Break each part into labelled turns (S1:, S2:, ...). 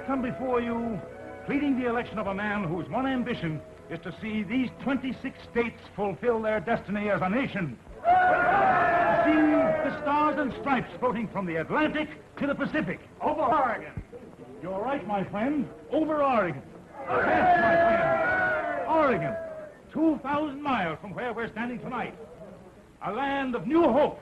S1: come before you pleading the election of a man whose one ambition is to see these 26 states fulfill their destiny as a nation. To see the stars and stripes floating from the Atlantic to the Pacific. Over Oregon. You're right, my friend. Over Oregon. Yes, my friend. Oregon. 2,000 miles from where we're standing tonight. A land of new hope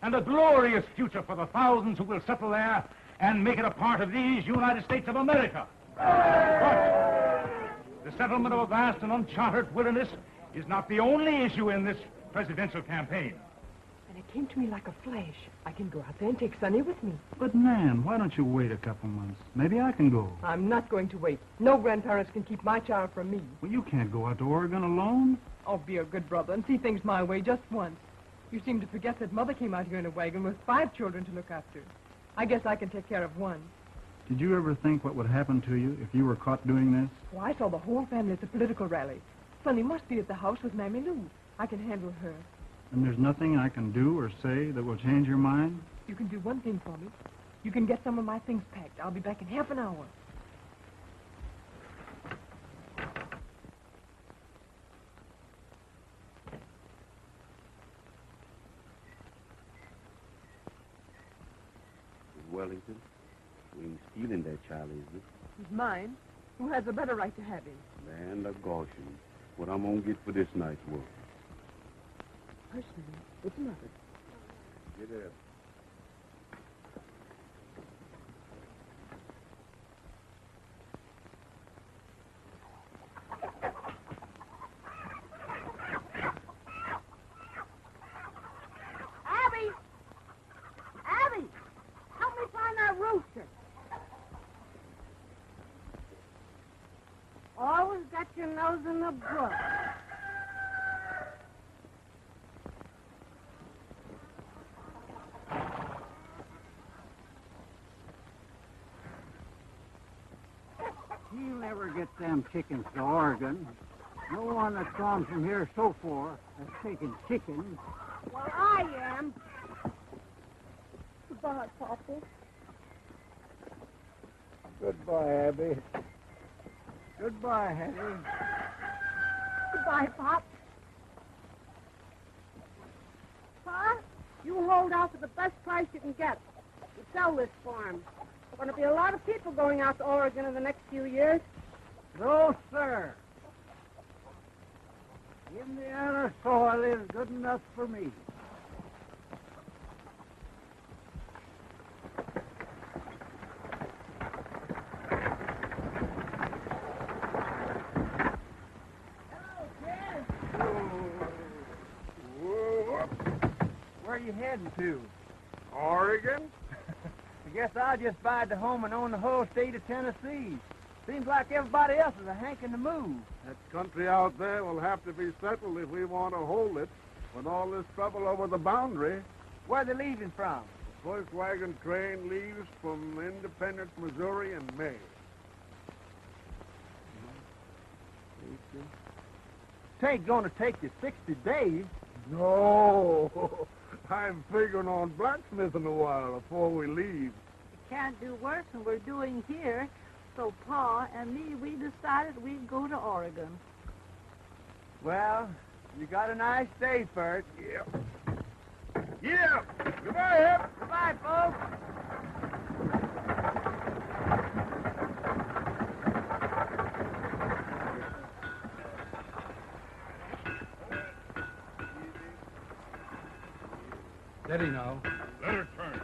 S1: and a glorious future for the thousands who will settle there and make it a part of these United States of America. But the settlement of a vast and uncharted wilderness is not the only issue in this presidential campaign.
S2: And it came to me like a flash. I can go out there and take Sonny with me.
S3: But, Nan, why don't you wait a couple months? Maybe I can go.
S2: I'm not going to wait. No grandparents can keep my child from me.
S3: Well, you can't go out to Oregon alone.
S2: Oh, be a good brother and see things my way just once. You seem to forget that Mother came out here in a wagon with 5 children to look after. I guess I can take care of one.
S3: Did you ever think what would happen to you if you were caught doing this?
S2: Oh, I saw the whole family at the political rally. Sonny must be at the house with Mammy Lou. I can handle her.
S3: And there's nothing I can do or say that will change your mind?
S2: You can do one thing for me. You can get some of my things packed. I'll be back in half an hour.
S4: Wellington, we ain't stealing that child, is it?
S2: He's mine. Who has a better right to have him?
S4: Land of Goshen. What I'm gonna get for this night's work.
S2: Hush, Sonny. It's Mother.
S4: Get up.
S5: Abby, help me find that rooster. Always got your nose in the brook.
S6: He'll never get them chickens to Oregon. No one that's gone from here so far has taken chickens.
S5: Well, I am. Goodbye, Papa.
S6: Goodbye, Abby. Goodbye, Hattie.
S5: Goodbye, Pop. Pa, you hold out for the best price you can get to sell this farm. There's going to be a lot of people going out to Oregon in the next few years.
S6: No, sir. Indiana soil is good enough for me.
S7: Where are you heading to?
S8: Oregon?
S7: I guess I'll just buy the home and own the whole state of Tennessee. Seems like everybody else is a hanking to move.
S8: That country out there will have to be settled if we want to hold it. With all this trouble over the boundary,
S7: Where are they leaving from?
S8: the first wagon train leaves from Independence, Missouri in May.
S7: It ain't going to take you 60 days.
S8: No, I'm figuring on blacksmithing a while before we leave.
S5: Can't do worse than we're doing here. So Pa and me, we decided we'd go to Oregon.
S7: Well, you got a nice day first.
S8: Yeah. Goodbye, Hep.
S7: Goodbye, folks.
S3: Steady now.
S1: Let her turn.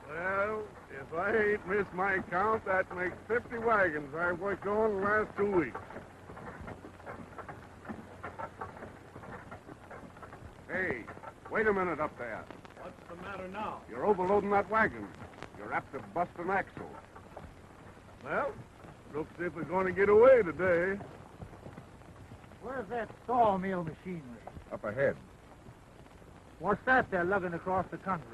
S8: Well, if I ain't missed my count, that makes 50 wagons I've worked on the last 2 weeks. Hey, wait a minute up there.
S1: What's the matter now?
S8: You're overloading that wagon. You're apt to bust an axle. Well, looks as if we're going to get away today.
S6: Where's that sawmill machinery?
S8: Up ahead.
S6: What's that they're lugging across the country?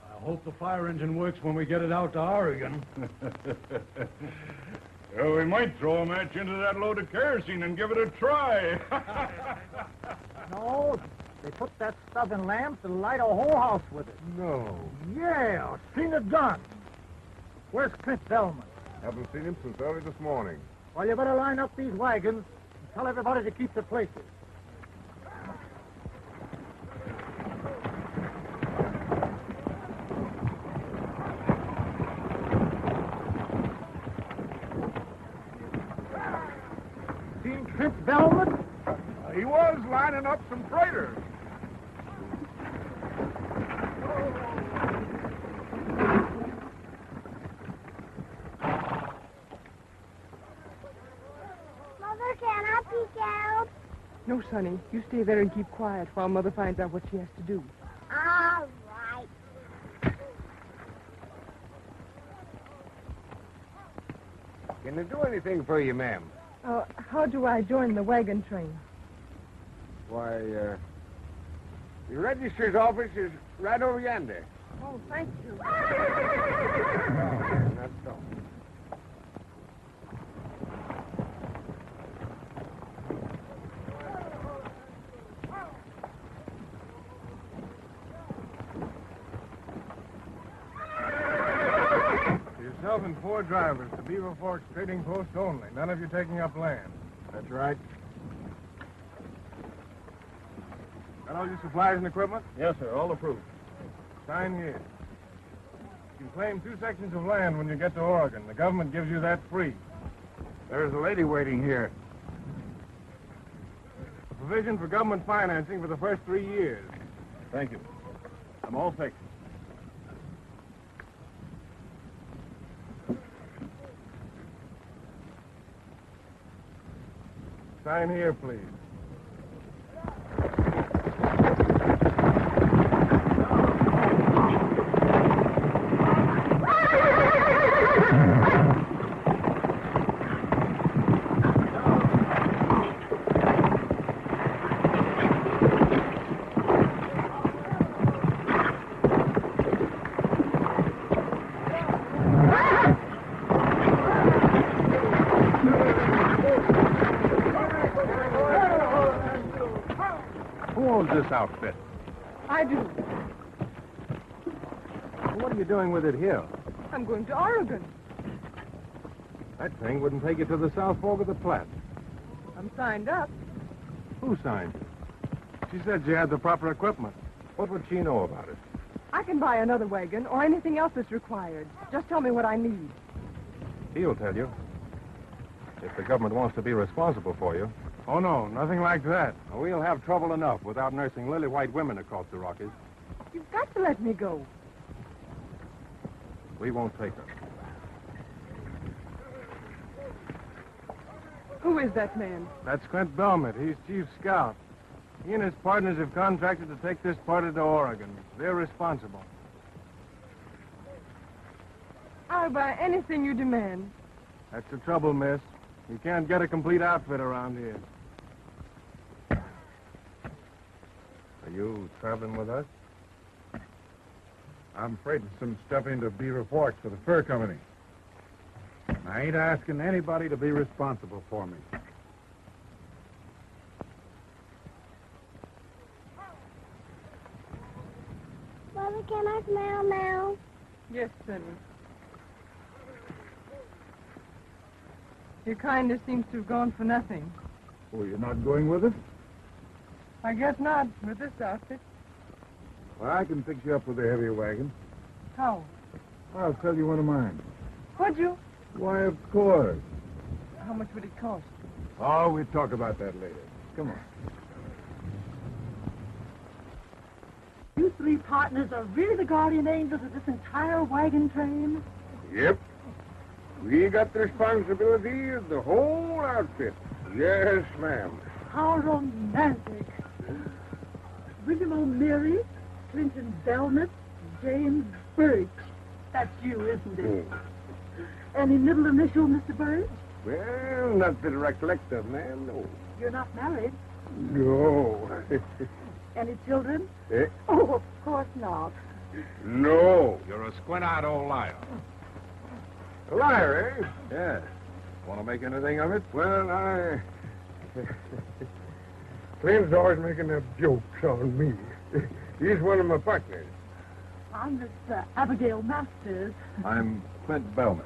S1: I hope the fire engine works when we get it out to Oregon.
S8: Well, we might throw a match into that load of kerosene and give it a try.
S6: No, they put that stuff in lamps and light a whole house with it.
S8: No.
S6: Yeah, seen it done. Where's Clint Bellman?
S8: Haven't seen him since early this morning.
S6: Well, you better line up these wagons and tell everybody to keep their places. Seen Clint Bellman?
S8: He was lining up some freighters.
S5: Mother, can I peek out?
S2: No, Sonny. You stay there and keep quiet while Mother finds out what she has to do.
S5: All right.
S7: Can I do anything for you, ma'am?
S2: How do I join the wagon train?
S7: Why, the registrar's office is right over yonder.
S2: Oh, thank you.
S7: That's all.
S8: Yourself and 4 drivers to Beaver Forks Trading Post only. None of you taking up land. That's right. Got all your supplies and equipment? Yes, sir. All approved. Sign here. You can claim 2 sections of land when you get to Oregon. The government gives you that free. There's a lady waiting here. A provision for government financing for the first 3 years. Thank you. I'm all fixed. Sign here, please. This outfit.
S2: I do.
S8: What are you doing with it here?
S2: I'm going to Oregon.
S8: That thing wouldn't take you to the South Fork of the Platte.
S2: I'm signed up.
S8: Who signed you? She said you had the proper equipment. What would she know about it?
S2: I can buy another wagon or anything else that's required. Just tell me what I need.
S8: He'll tell you. If the government wants to be responsible for you. Oh, no, nothing like that. We'll have trouble enough without nursing lily-white women across the Rockies.
S2: You've got to let me go.
S8: We won't take her.
S2: Who is that man?
S8: That's Clint Belmont. He's chief scout. He and his partners have contracted to take this party to Oregon. They're responsible.
S2: I'll buy anything you demand.
S8: That's the trouble, miss. You can't get a complete outfit around here. Are you traveling with us? I'm freighting some stuff into Beaver Forks for the fur company. I ain't asking anybody to be responsible for me.
S5: Mother, can I smell now?
S2: Yes, Sonny. Your kindness seems to have gone for nothing.
S8: Oh, you're not going with us?
S2: I guess not, with this outfit.
S8: Well, I can fix you up with a heavier wagon.
S2: How?
S8: I'll sell you one of mine.
S2: Would you?
S8: Why, of course.
S2: How much would it cost?
S8: Oh, we'll talk about that later. Come on.
S9: You 3 partners are really the guardian angels of this entire wagon train?
S8: Yep. We got the responsibility of the whole outfit. Yes, ma'am.
S9: How romantic. William O'Meary, Clinton Belmont, James Birch. That's you, isn't it? Any middle initial, Mr. Birch?
S8: Well, not that I recollect of, ma'am, no.
S9: You're not married?
S8: No.
S9: Any children?
S8: Eh?
S9: Oh, of course not.
S8: No. You're a squint-eyed old liar. A liar, eh? Yeah. Want to make anything of it? Well, Clint's always making them jokes on me. He's one of my partners.
S9: I'm Miss Abigail Masters.
S8: I'm Clint Bellman.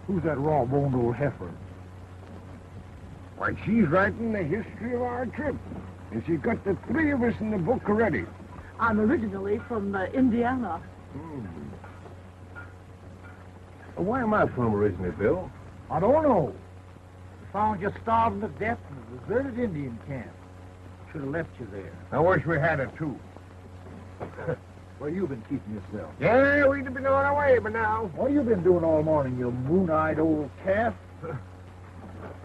S6: Who's that raw-boned old heifer?
S8: Why, she's writing the history of our trip. And she's got the three of us in the book already.
S9: I'm originally from Indiana.
S8: Well, where am I from originally, Bill?
S6: I don't know. We found you starving to death in a deserted Indian camp. Should have left you there.
S8: I wish we had it, too.
S6: Where you been keeping yourself?
S8: Yeah, we'd have been on our way by now.
S6: What you been doing all morning, you moon-eyed old calf?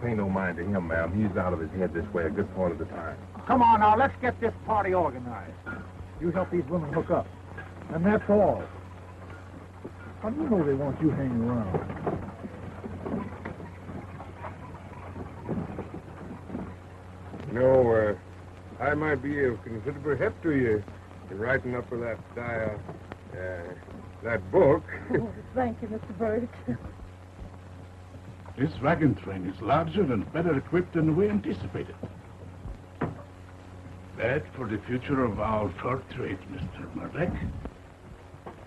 S8: Pay no mind to him, ma'am. He's out of his head this way a good part of the time.
S6: Come on now, let's get this party organized. You help these women hook up. And that's all. How do you know they want you hanging around?
S8: No, I might be of considerable help to you in writing up for that book.
S9: Oh, thank you, Mr. Bird.
S1: This wagon train is larger and better equipped than we anticipated. Bad for the future of our fur trade, Mr. Murdoch.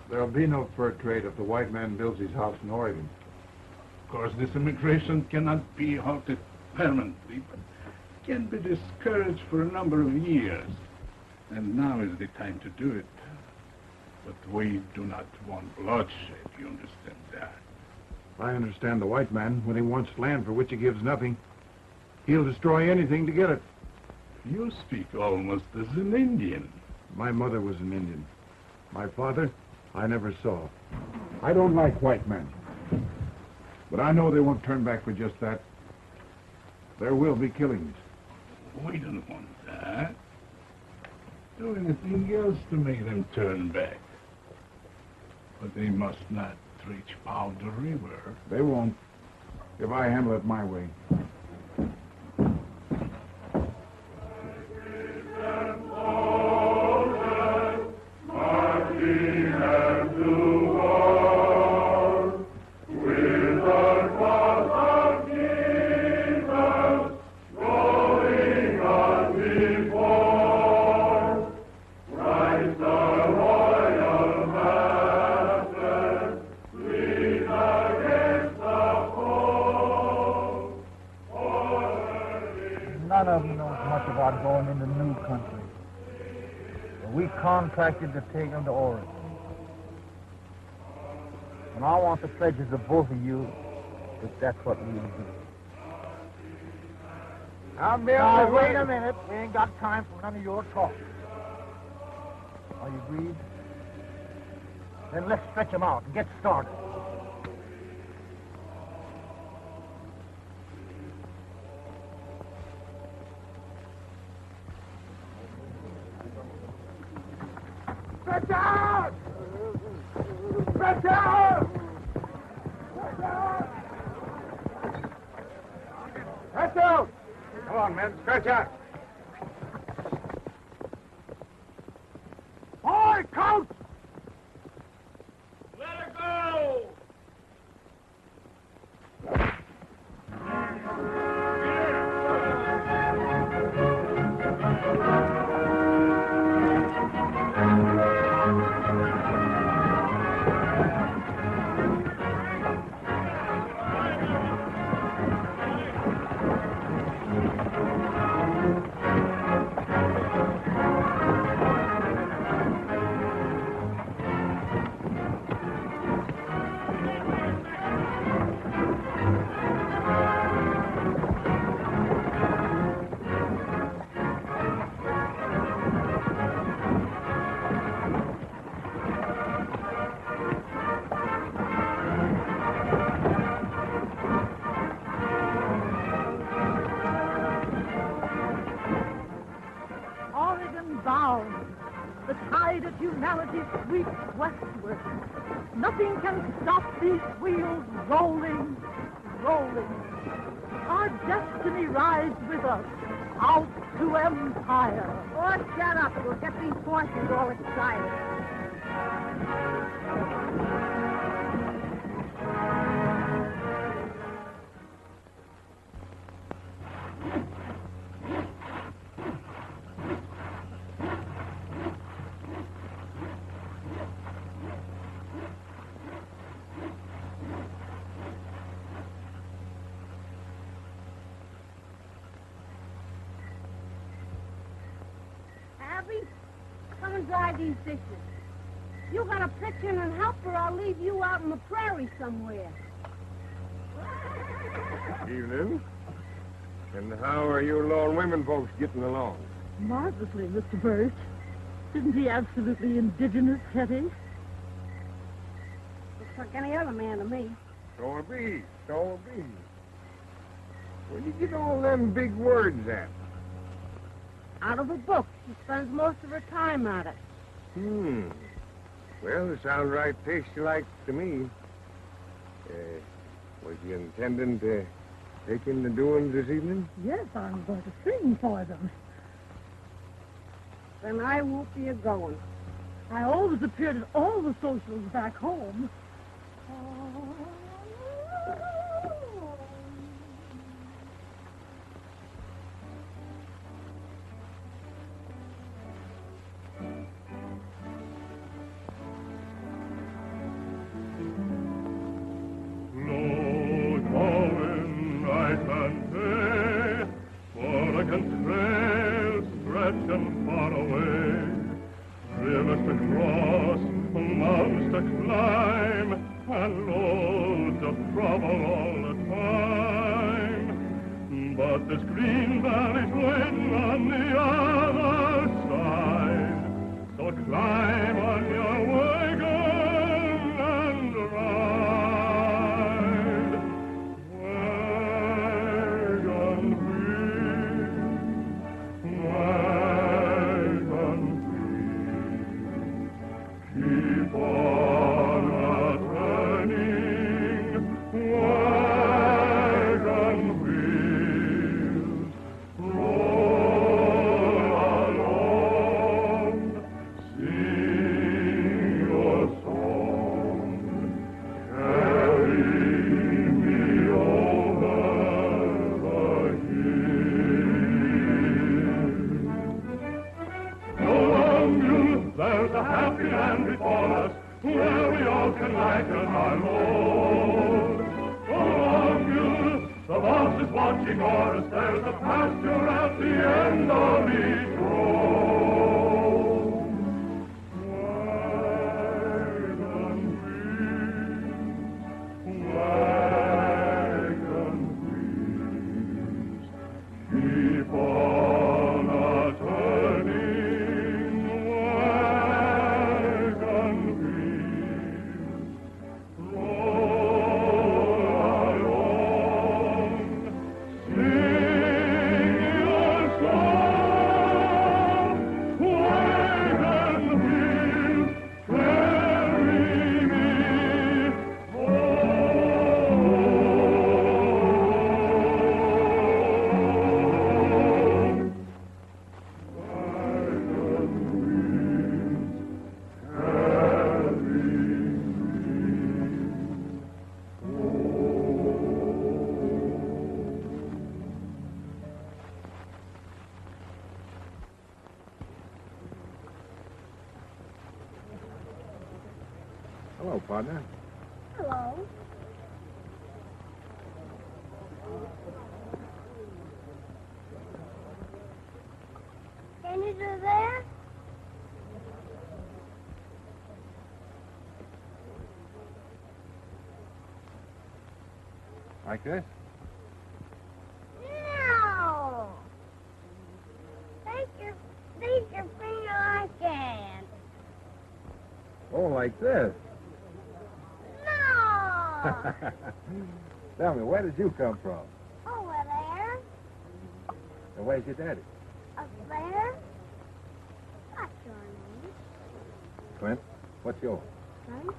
S8: There'll be no fur trade if the white man builds his house in Oregon.
S1: Of course, this immigration cannot be halted permanently, but can be discouraged for a number of years. And now is the time to do it. But we do not want bloodshed, you understand that?
S8: I understand the white man. When he wants land for which he gives nothing, he'll destroy anything to get it.
S1: You speak almost as an Indian.
S8: My mother was an Indian. My father, I never saw. I don't like white men. But I know they won't turn back for just that. There will be killings.
S1: We don't want that. Do anything else to make them turn back. But they must not reach Powder River.
S8: They won't, if I handle it my way.
S6: None of them knows much about going into new country. But we contracted to take them to Oregon. And I want the pledges of both of you if that's what we will do. Now, wait a minute. We ain't got time for none of your talk. Are you agreed? Then let's stretch them out and get started.
S8: Stretch out! Stretch out! Stretch out! Stretch out! Come on, men, stretch out! Boy, coach! Let her go!
S9: The tide of humanity sweeps westward. Nothing can stop these wheels rolling, rolling. Our destiny rides with us out to empire.
S5: Oh, shut up. We'll get these horses all excited. dry these dishes. You gotta pitch in and help, or I'll leave you out in the prairie somewhere.
S8: Evening. And how are you lone women folks getting along?
S9: Marvelously, Mr. Birch. Isn't he absolutely indigenous, Hetty?
S5: Looks like any other man to me.
S8: So it be. Where do you get all them big words at?
S5: Out of a book. She spends most of her time at it.
S8: Well, it sounds right tasty-like to me. Was you intending to take in the doings this evening?
S9: Yes, I'm going to sing for them.
S5: Then I won't be a-going.
S9: I always appeared at all the socials back home.
S8: Hello, partner.
S5: Hello. Can you do that?
S8: Like this?
S5: No. Take your finger like that.
S8: Oh, like this?
S5: No.
S8: Tell me, where did you come from?
S5: Over there.
S8: And where's your daddy?
S5: Up there. What's your name?
S8: Clint. What's yours?
S5: Son?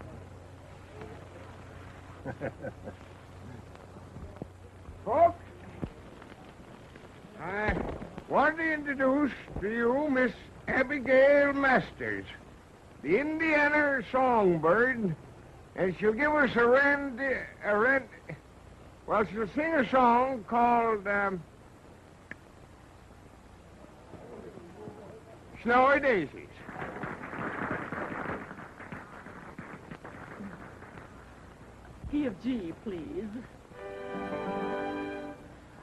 S8: Folks, I want to introduce to you Miss Abigail Masters, the Indiana songbird, and she'll give us she'll sing a song called Snowy Daisies.
S9: Key of G, please.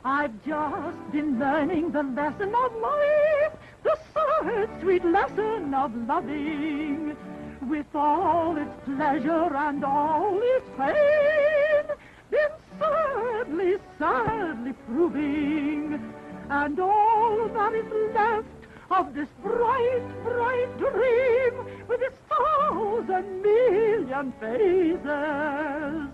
S9: I've just been learning the lesson of life. The sun third sweet lesson of loving, with all its pleasure and all its pain, been sadly, sadly proving, and all that is left of this bright, bright dream, with its 1,000,000,000 phases,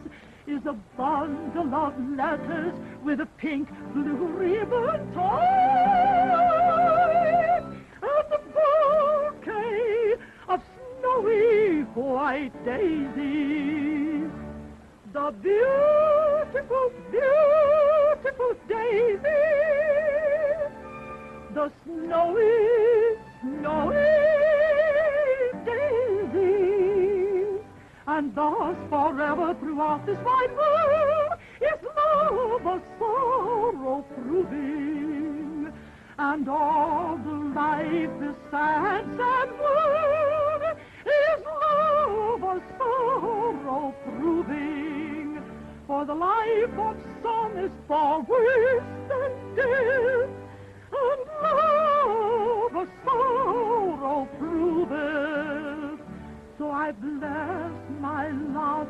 S9: is a bundle of letters with a pink blue ribbon tied, and a bouquet of snowy white daisies. The beautiful, beautiful daisies, the snowy, snowy daisies, and thus forever throughout this wide world is love a sorrow proving, and all the life this sad, sad world is love a sorrow proving, for the life of some is far worse than death, and love a sorrow proveth. So I bless my lot,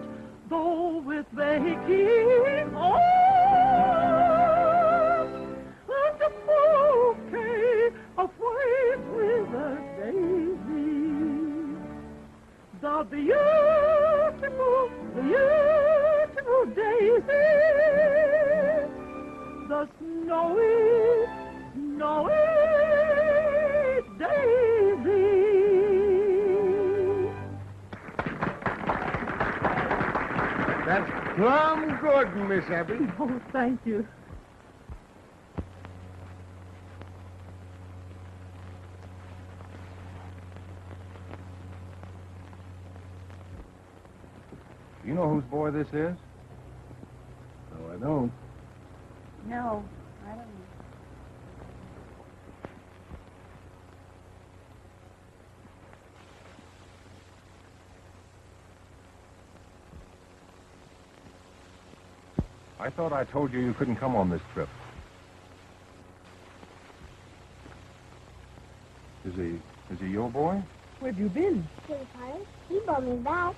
S9: though with aching arms, and a bouquet of white withered daisies. The beautiful, beautiful daisies, the snowy, snowy daisies.
S8: That's plumb good, Miss Abby.
S9: Oh, thank you.
S8: You know whose boy this is? No, I don't.
S5: No, I don't know.
S8: I thought I told you you couldn't come on this trip. Is he your boy?
S2: Where have you been?
S5: To the pirate. He brought me back.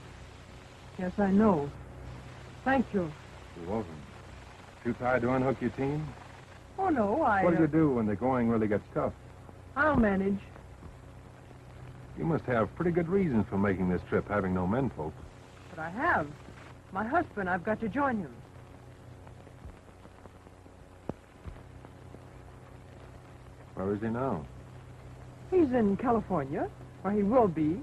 S2: Yes, I know. Thank you.
S8: You're welcome. Too tired to unhook your team?
S2: Oh, no,
S8: What do you do when the going really gets tough?
S2: I'll manage.
S8: You must have pretty good reasons for making this trip, having no men folks.
S2: But I have. My husband, I've got to join him.
S8: Where is he now?
S2: He's in California, or he will be.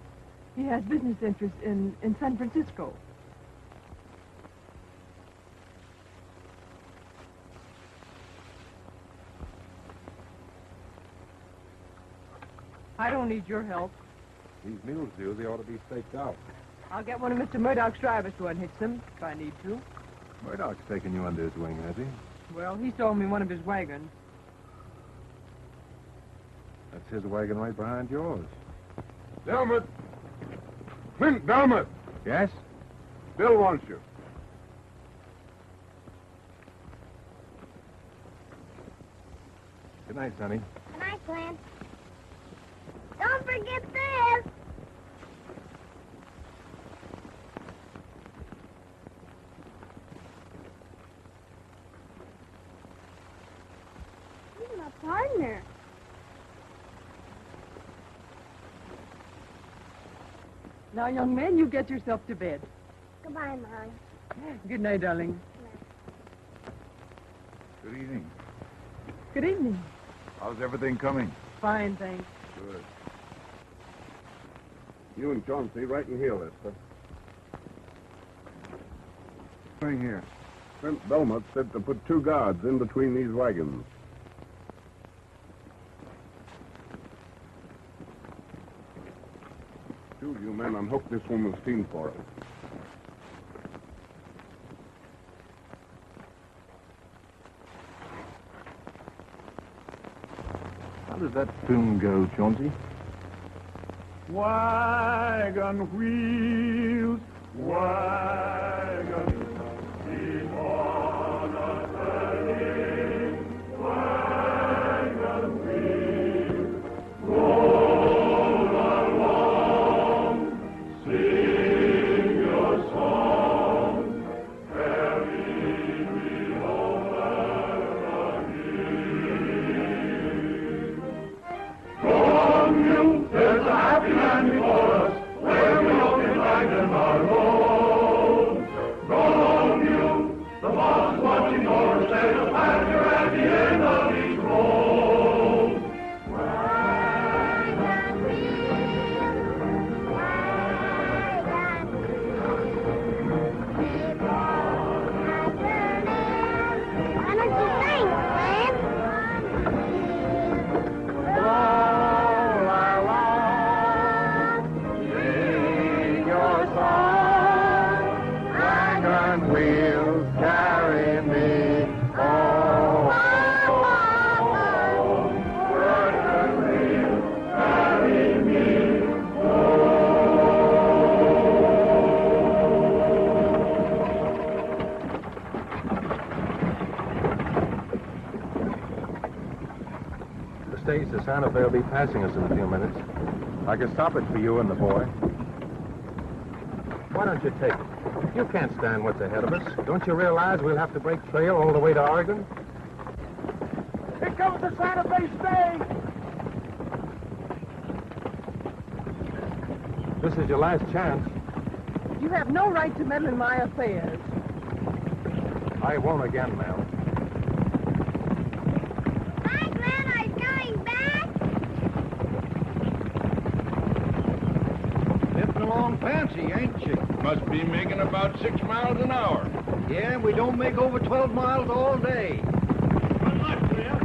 S2: He has business interests in San Francisco. I don't need your help.
S8: These mules do. They ought to be staked out.
S2: I'll get one of Mr. Murdoch's drivers to unhitch them, if I need to.
S8: Murdoch's taking you under his wing, has he?
S2: Well, he sold me one of his wagons.
S8: That's his wagon right behind yours. Delmert! Clint Delmert! Yes? Bill wants you. Good night, Sonny.
S5: Good night, Clint. Don't forget this. He's my partner.
S2: Now, young man, you get yourself to bed.
S5: Goodbye, Mom.
S2: Good night, darling.
S10: Good evening.
S2: Good evening.
S10: How's everything coming?
S2: Fine, thanks.
S10: Good.
S8: You and Chauncey right in here, Lester.
S10: Right here.
S8: Clint Belmont said to put 2 guards in between these wagons. Two of you men unhook this woman's team for us. How does that tune go, Chauncey?
S1: Wagon wheels, wagon, keep on a-turning, wagon wheels, go
S8: Santa Fe will be passing us in a few minutes. I can stop it for you and the boy. Why don't you take it? You can't stand what's ahead of us. Don't you realize we'll have to break trail all the way to Oregon?
S6: Here comes the Santa Fe stage!
S8: This is your last chance.
S2: You have no right to meddle in my affairs.
S8: I won't again, ma'am.
S5: Hi, Glenn. Are you going back?
S11: Lifting along fancy, ain't she?
S12: Must be making about 6 miles an hour.
S11: Yeah, we don't make over 12 miles all day.
S1: Good luck, Bill.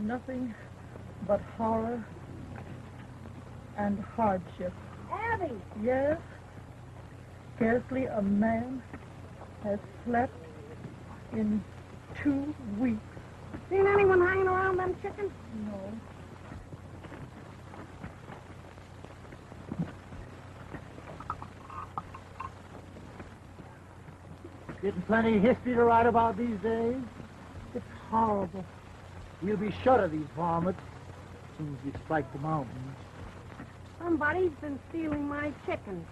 S9: Nothing but horror and hardship.
S5: Abby!
S9: Yes, scarcely a man has slept in 2 weeks.
S5: Seen anyone hanging around them chickens?
S9: No.
S6: Getting plenty of history to write about these days.
S9: It's horrible.
S6: We'll be shut of these varmints as soon as we strike the mountains.
S5: Somebody's been stealing my chickens.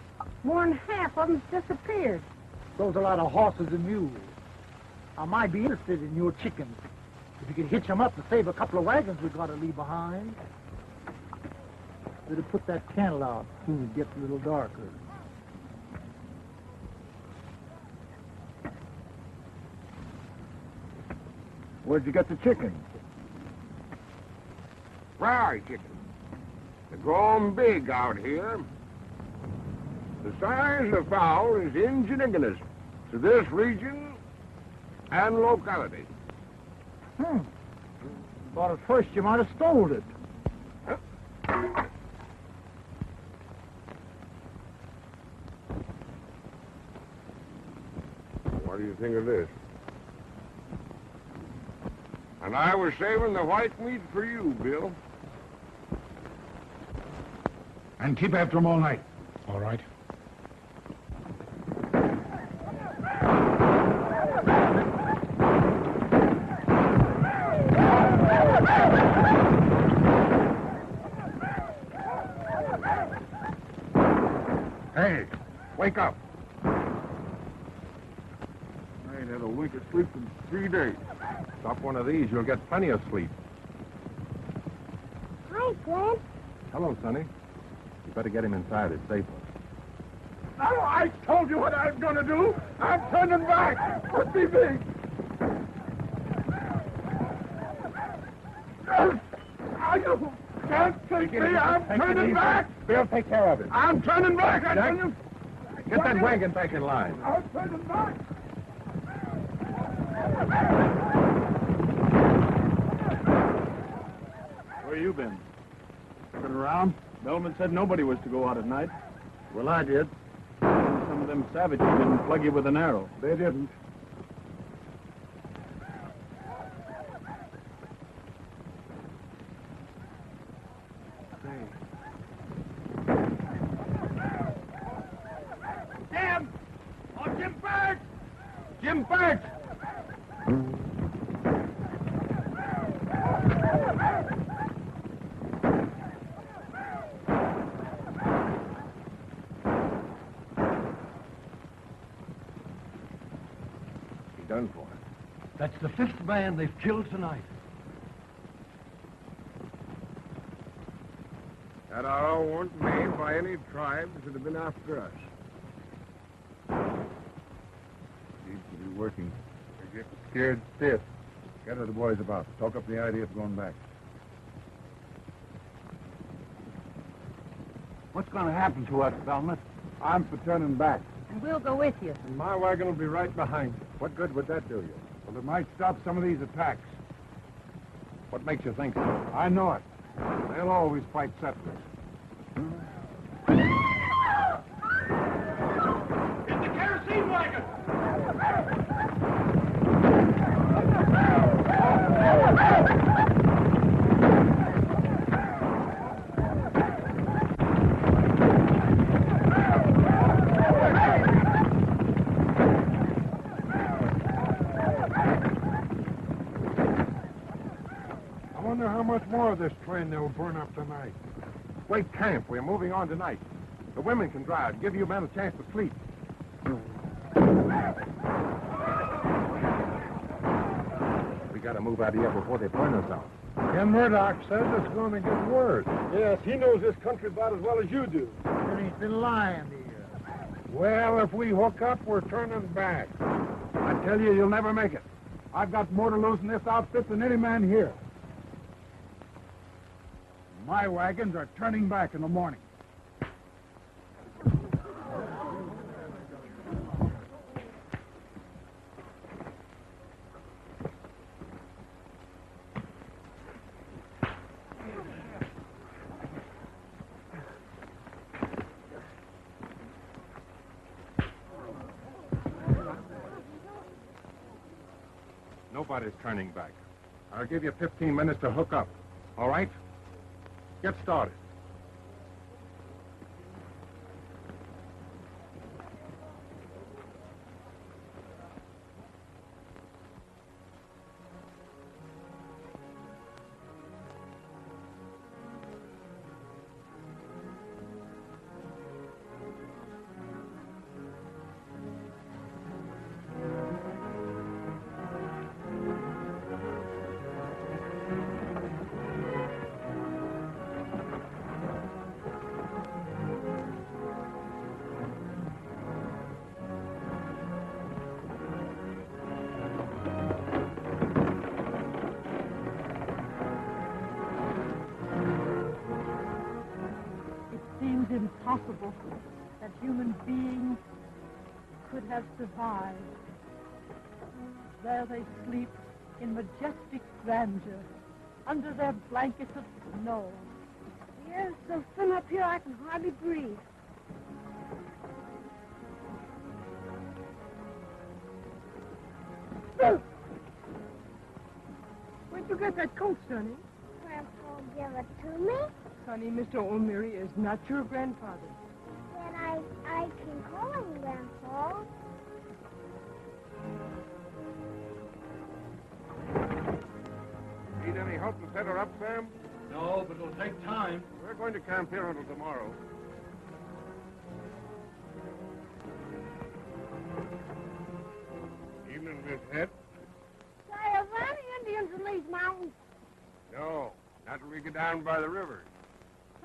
S5: More than half of them's disappeared.
S6: Those are a lot of horses and mules. I might be interested in your chickens. If you could hitch them up to save a couple of wagons we've got to leave behind. Better put that candle out as soon as it gets a little darker.
S10: Where'd you get the chickens?
S12: Prairie chickens. They're growing big out here. The size of the fowl is insignificant to this region and locality.
S6: Thought at first you might have stole it.
S12: What do you think of this? And I was saving the white meat for you, Bill.
S1: And keep after them all night.
S8: All right.
S12: Hey, wake up.
S10: I ain't had a wink of sleep in 3 days.
S8: Stop one of these, you'll get plenty of sleep.
S5: Hi, Glenn.
S8: Hello, Sonny. You better get him inside. It's safer.
S12: Now, I told you what I was going to do. I'm turning back. Let me be. You can't take me. I'm turning back.
S8: Bill, take care of it.
S12: I'm turning back. I tell you.
S8: Get that wagon back in line.
S12: I'm turning back.
S3: Where you been? Looking around? Bellman said nobody was to go out at night. Well, I did. Some of them savages didn't plug you with an arrow.
S10: They didn't.
S12: Jim! Oh, Jim Bird! Jim Bird! He's done for.
S11: That's the 5th man they've killed tonight.
S12: That arrow weren't made by any tribes that have been after us.
S10: Seems to be working. They're getting scared stiff. Gather the boys about. Talk up the idea of going back.
S11: What's going to happen to us, Bellman?
S10: I'm for turning back.
S5: And we'll go with you.
S8: And my wagon will be right behind you.
S10: What good would that do you?
S8: Well, it might stop some of these attacks. What makes you think so?
S10: I know it. They'll always fight settlers.
S1: Get the kerosene wagon!
S8: sure this train they'll burn up tonight. Break camp. We're moving on tonight. The women can drive. Give you men a chance to sleep. We gotta move out of here before they burn us out.
S11: Ken Murdoch says it's going to get worse.
S8: Yes, he knows this country about as well as you do.
S6: And he's been lying to you.
S8: Well, if we hook up, we're turning back. I tell you, you'll never make it. I've got more to lose in this outfit than any man here. My wagons are turning back in the morning. Nobody's turning back. I'll give you 15 minutes to hook up. All right? Get started.
S9: Impossible that human beings could have survived. There they sleep in majestic grandeur under their blankets of snow.
S5: The air's so thin up here I can hardly breathe.
S2: Where'd you get that coat, Sonny?
S13: Grandpa give it to me.
S2: Sonny, Mr. O'Meary is not your grandfather.
S13: Then I can call him Grandpa.
S8: Need any help to set her up, Sam?
S11: No, but it'll take time.
S8: We're going to camp here until tomorrow. Evening, Miss Head.
S5: Say, are there any Indians in these mountains?
S12: No, not till we get down by the river.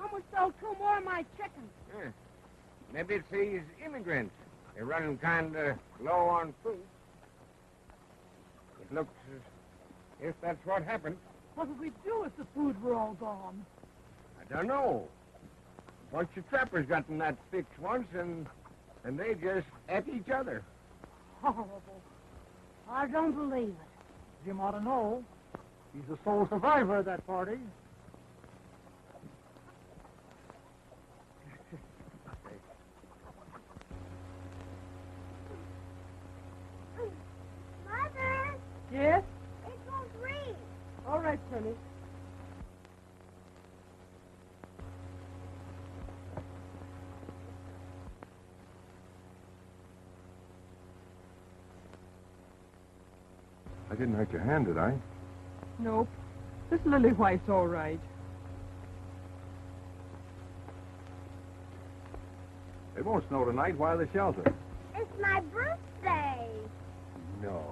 S5: Someone stole 2 more of my chickens.
S12: Yeah. Maybe it's these immigrants. They're running kind of low on food. It looks as if that's what happened.
S9: What would we do if the food were all gone?
S12: I don't know. A bunch of trappers got in that fix once, and they just ate each other.
S9: Horrible.
S5: I don't believe it.
S6: Jim ought to know. He's the sole survivor of that party.
S13: Mother,
S2: Yes?
S13: it won't read.
S2: All right, Sonny.
S8: I didn't hurt your hand, did I?
S2: Nope. This lily white's all right.
S8: It won't snow tonight. Why the shelter?
S13: It's my birthday.
S8: No.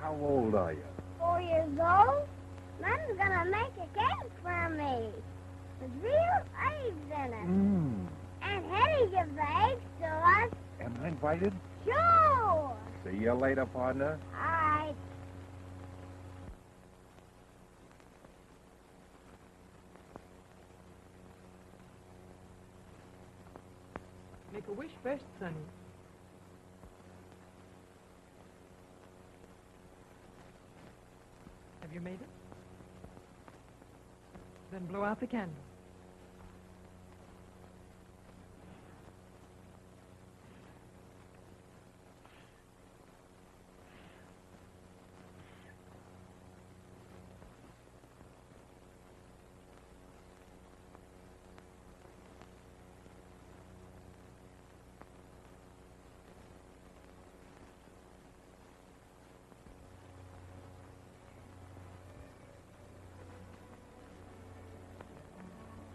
S8: How old are you?
S13: 4 years old. Mom's gonna make a cake for me with real eggs in it. And Hetty gives the eggs to us.
S8: Am I invited?
S13: Sure.
S8: See you later, partner.
S13: All right.
S2: Make a wish first, Sonny. Have you made it? Then blow out the candle.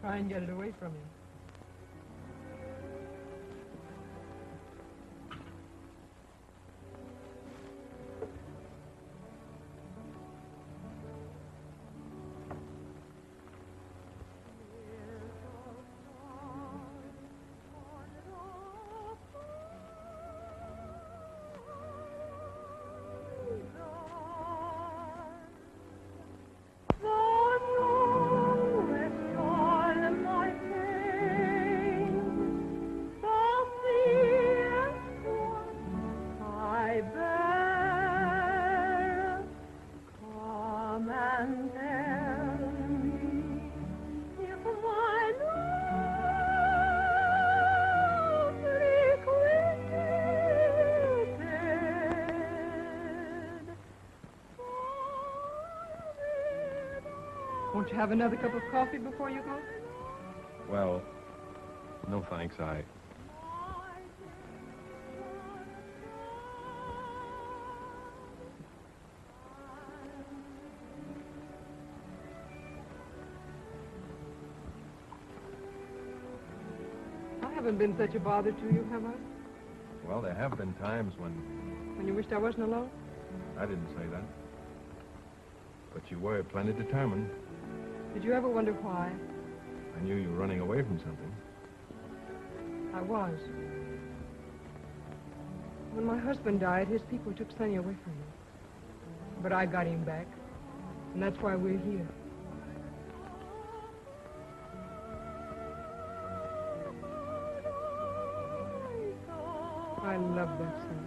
S2: try and get it away from him. Won't you have another cup of coffee before you go?
S8: Well, no thanks.
S2: I haven't been such a bother to you, have I?
S8: Well, there have been times when...
S2: When you wished I wasn't alone?
S8: I didn't say that. But you were plenty determined.
S2: Did you ever wonder why?
S8: I knew you were running away from something.
S2: I was. When my husband died, his people took Sonny away from me. But I got him back, and that's why we're here. I love that song.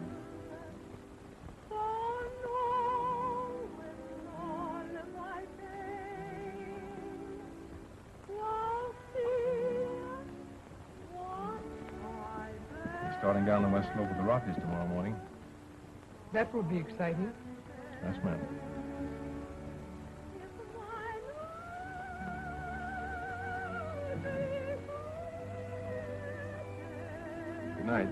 S8: Starting down the west slope of the Rockies tomorrow morning.
S2: That will be exciting.
S8: Yes, ma'am. Good night.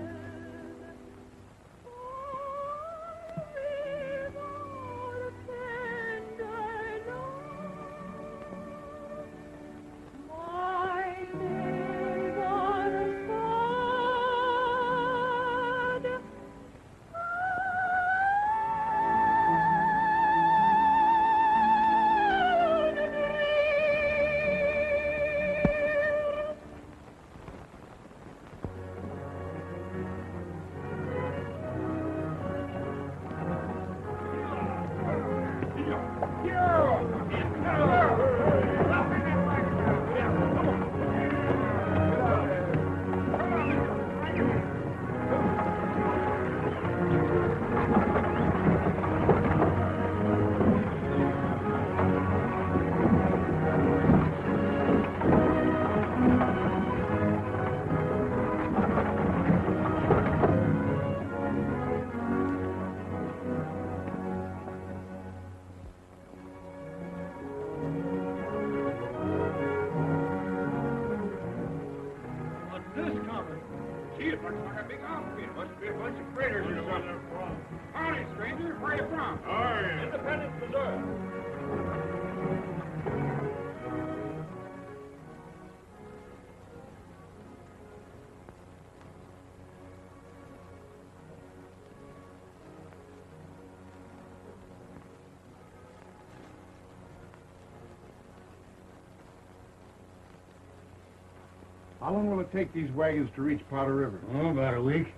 S10: How long will it take these wagons to reach Powder River?
S14: Oh, about a week.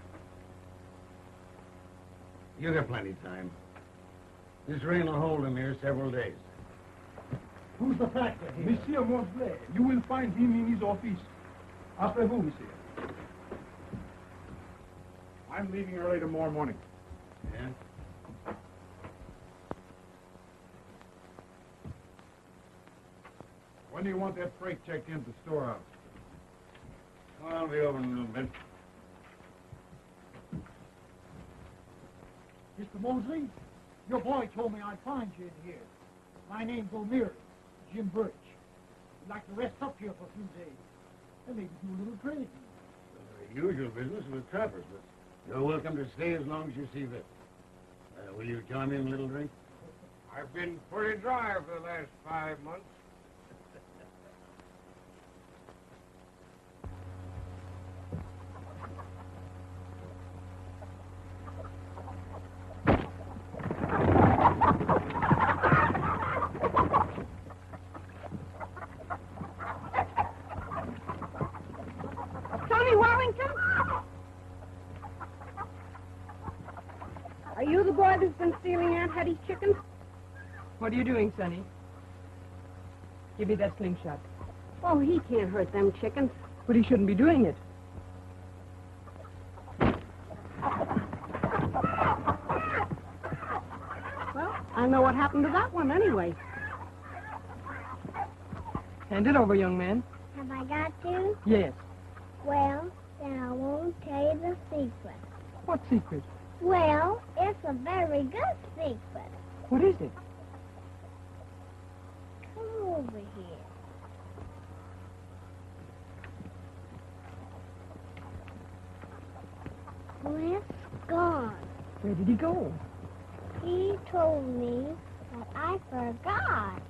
S14: You got plenty of time. This rain will hold them here several days.
S6: Who's the factor here?
S1: Monsieur Monte. You will find him in his office. Après vous, monsieur.
S10: I'm leaving early tomorrow morning.
S14: Yeah?
S10: When do you want that freight checked into the storehouse?
S14: I'll be over in a little bit.
S6: Mr. Mosley, your boy told me I'd find you in here. My name's O'Meara, Jim Birch. I'd like to rest up here for a few days and maybe do a little trading.
S14: The usual business with trappers, but you're welcome to stay as long as you see fit. Will you join me in a little drink?
S12: I've been pretty dry for the last 5 months.
S5: Red has been stealing Aunt Hetty's chickens?
S2: What are you doing, Sonny? Give me that slingshot.
S5: Oh, he can't hurt them chickens.
S2: But he shouldn't be doing it.
S5: Well, I know what happened to that one anyway.
S2: Hand it over, young man.
S13: Have I got to?
S2: Yes.
S13: Well, then I won't tell you the secret.
S2: What secret?
S13: Well, it's a very good secret.
S2: What is it?
S13: Come over here. Cliff's gone.
S2: Where did he go?
S13: He told me, but I forgot.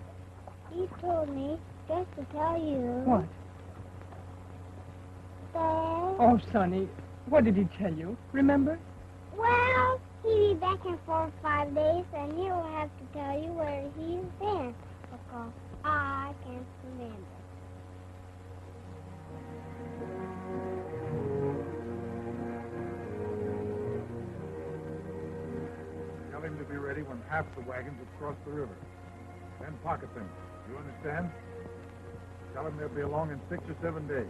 S13: He told me just to tell you.
S2: What?
S13: That...
S2: Oh, Sonny, what did he tell you? Remember?
S13: Well, he'll be back in 4 or 5 days, and he'll have to tell you where he's been, because I can't remember.
S11: Tell him to be ready when half the wagons have crossed the river. Then pocket them. You understand? Tell him they'll be along in 6 or 7 days.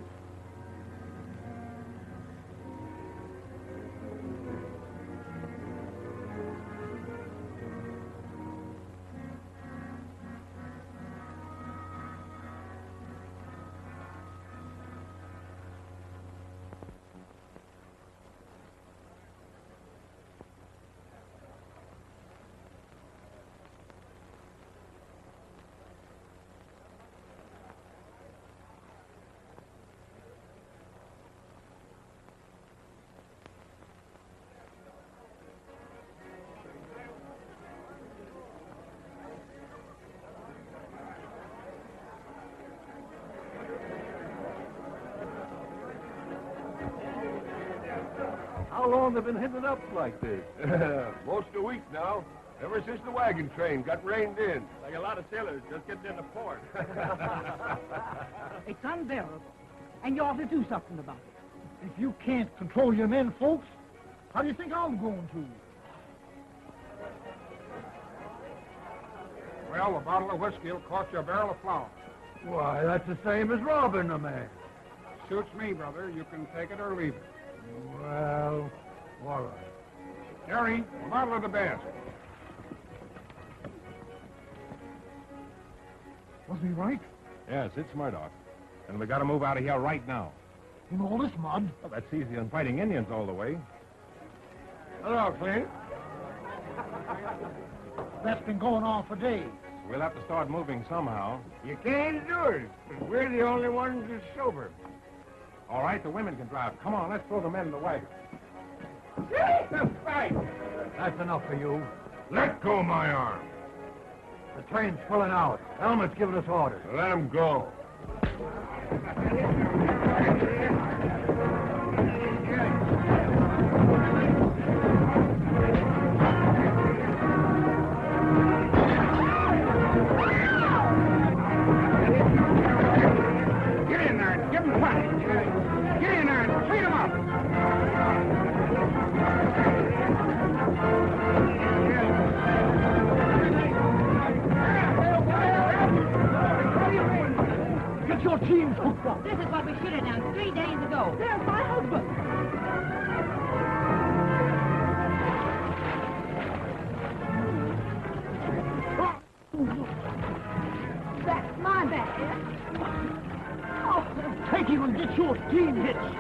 S3: How long have they been hitting it up like this?
S12: Most a week now. Ever since the wagon train got reined in.
S3: Like a lot of sailors just getting into port.
S6: It's unbearable, and you ought to do something about it. If you can't control your men, folks, how do you think I'm going to?
S11: Well, a bottle of whiskey will cost you a barrel of flour.
S6: Why, that's the same as robbing a man.
S11: Suits me, brother. You can take it or leave it.
S6: Well, all right.
S11: Jerry, a bottle of the best.
S1: Was he right?
S8: Yes, it's Murdoch. And we got to move out of here right now.
S6: In all this mud?
S8: Well, that's easier than fighting Indians all the way.
S11: Hello, Clint.
S6: That's been going on for days.
S8: We'll have to start moving somehow.
S12: You can't do it, 'cause we're the only ones that's sober.
S8: All right, the women can drive. Come on, let's throw the men in the wagon.
S12: Fight!
S6: That's enough for you.
S12: Let go my arm.
S6: The train's pulling out. Elmer's giving us orders.
S12: Let him go.
S11: Get in there and give him fight. Get in there and beat him up.
S6: Get your teams hooked up.
S15: This is what we should have done 3 days ago.
S2: There's my husband.
S15: That's my back.
S6: Oh, take him and get your team hitched.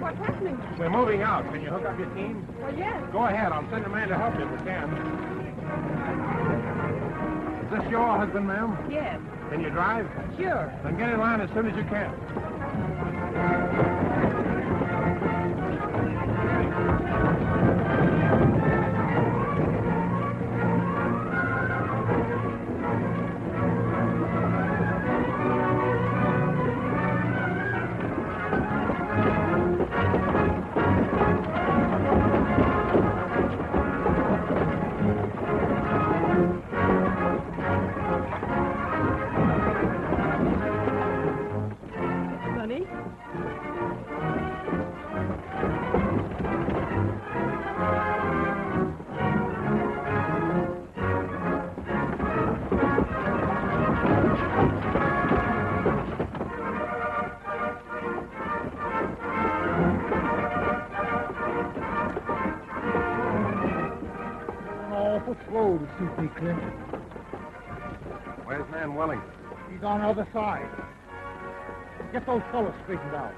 S2: What's happening?
S8: We're moving out. Can you hook up your team?
S2: Well, yes.
S8: Go ahead. I'll send a man to help you if we can. Is this your husband, ma'am?
S2: Yes.
S8: Can you drive?
S2: Sure.
S8: Then get in line as soon as you can.
S6: suit me, Clint.
S8: Where's man Welling?
S6: He's on the other side. Get those fellows straightened out.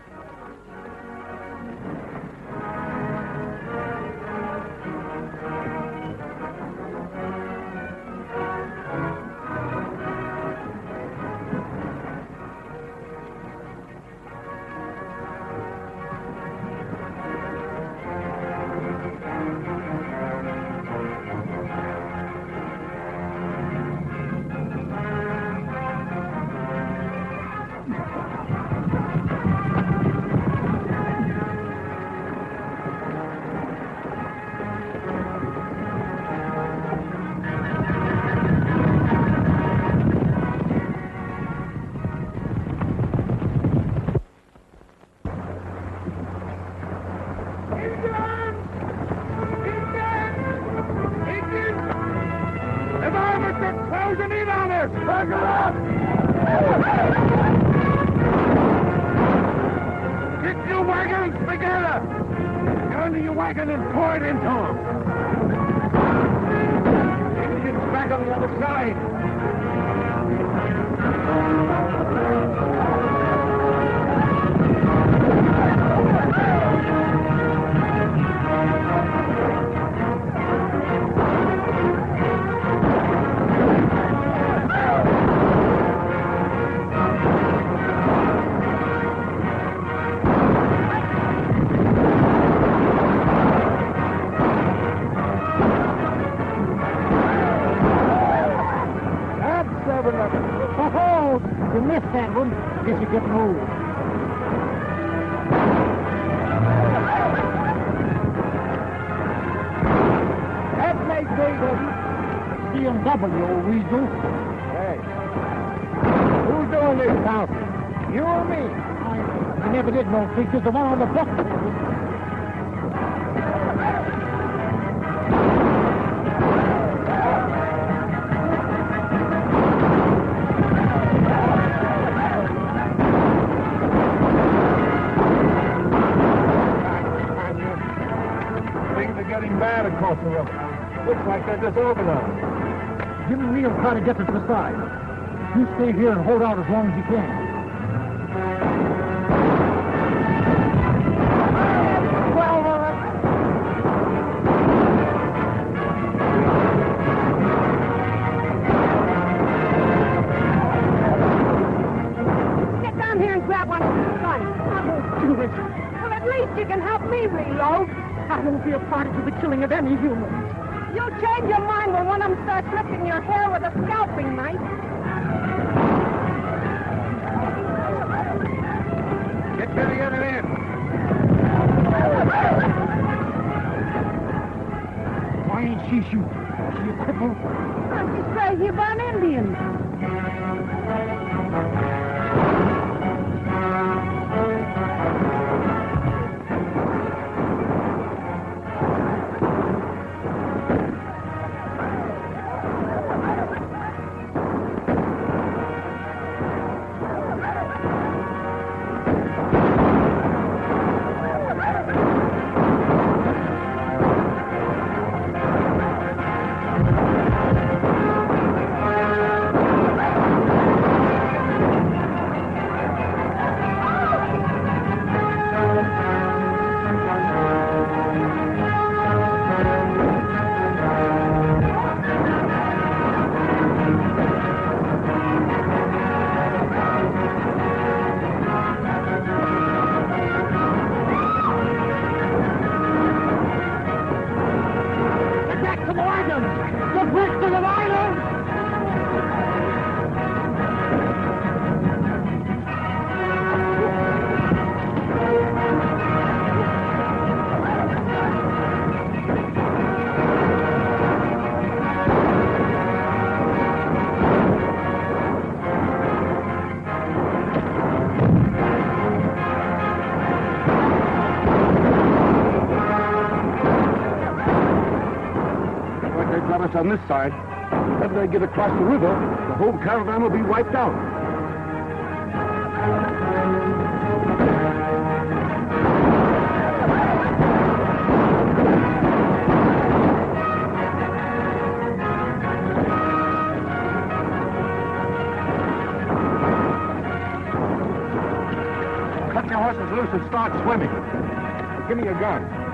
S12: Wagon and pour it into him. Indians back on the other side.
S6: You missed that one. Guess you're getting old.
S12: That makes me
S6: CMW, old weasel.
S12: Hey. Who's doing this counting? You or me?
S6: I never did know features. The one on the book.
S12: Bad across the river. Looks like they're disorganized.
S6: Jim and me will try to get to the side. You stay here and hold out as long as you can.
S5: Get down here and grab one of these guns. I won't do it. Well, at least you can help me reload. I won't be a party to the killing of any human. You'll change your mind when one of them starts lifting your hair with a scalping knife.
S12: Get to the other end.
S6: Why ain't she shooting? She a cripple?
S5: She's crazy about Indians.
S12: On this side. If they get across the river, the whole caravan will be wiped out.
S8: is loose and start swimming. Give me your gun.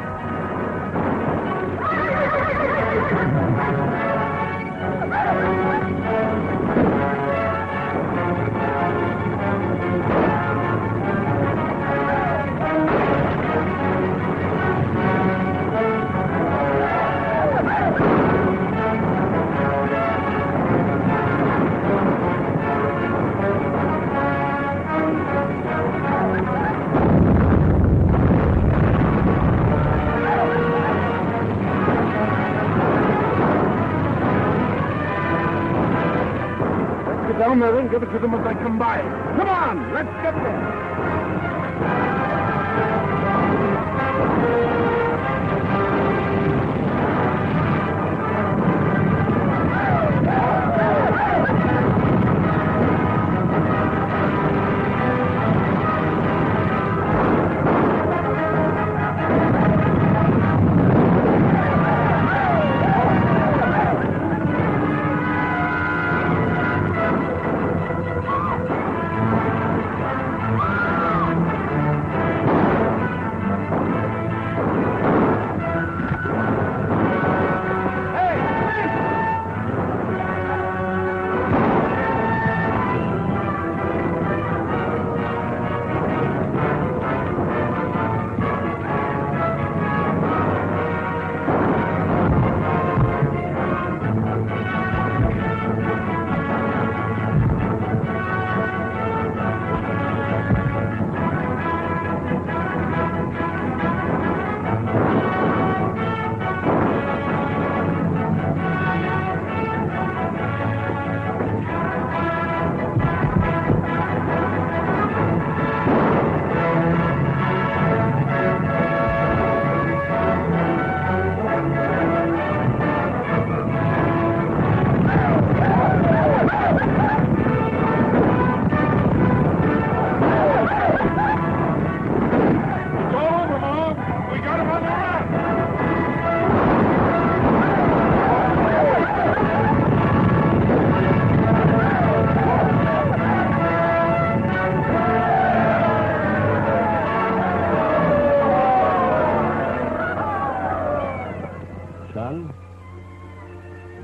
S8: Down there and give it to them as they come by. Come on, let's get them.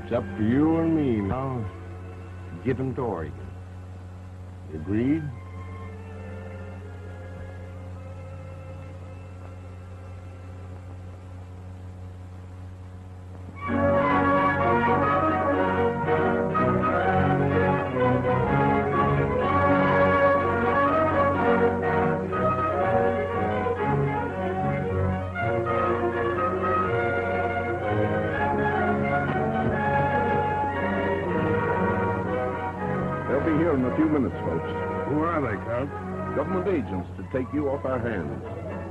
S12: It's up to you and me now. Get them to Oregon. Agreed?
S3: In a few minutes, folks.
S10: Who are they, Count?
S3: Government agents to take you off our hands.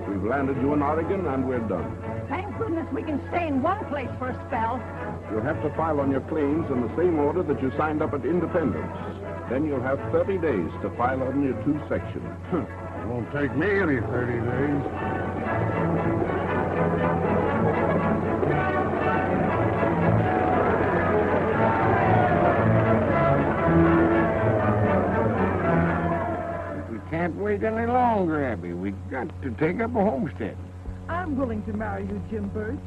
S3: We've landed you in Oregon, and we're done.
S15: Thank goodness we can stay in one place for a spell.
S3: You'll have to file on your claims in the same order that you signed up at Independence. Then you'll have 30 days to file on your 2 sections.
S10: It won't take me any 30 days.
S12: Can't wait any longer, Abby. We got to take up a homestead.
S9: I'm willing to marry you, Jim Birch,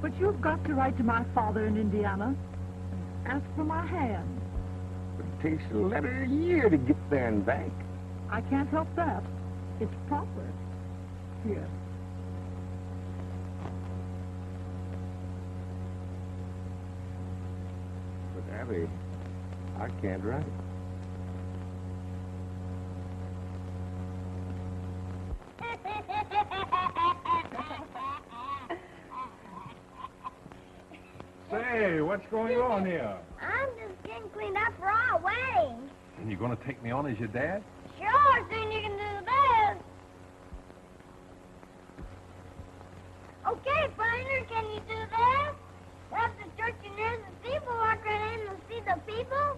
S9: but you've got to write to my father in Indiana and ask for my hand.
S12: But it takes a letter a year to get there and back.
S9: I can't help that. It's proper. Here.
S12: But, Abby, I can't write.
S8: Say, what's going on here?
S13: I'm just getting cleaned up for our wedding.
S8: And you're going to take me on as your dad?
S13: Sure, soon you can do the best. Okay, partner, can you do that? Have the church and hear the people, walk right in and see the people?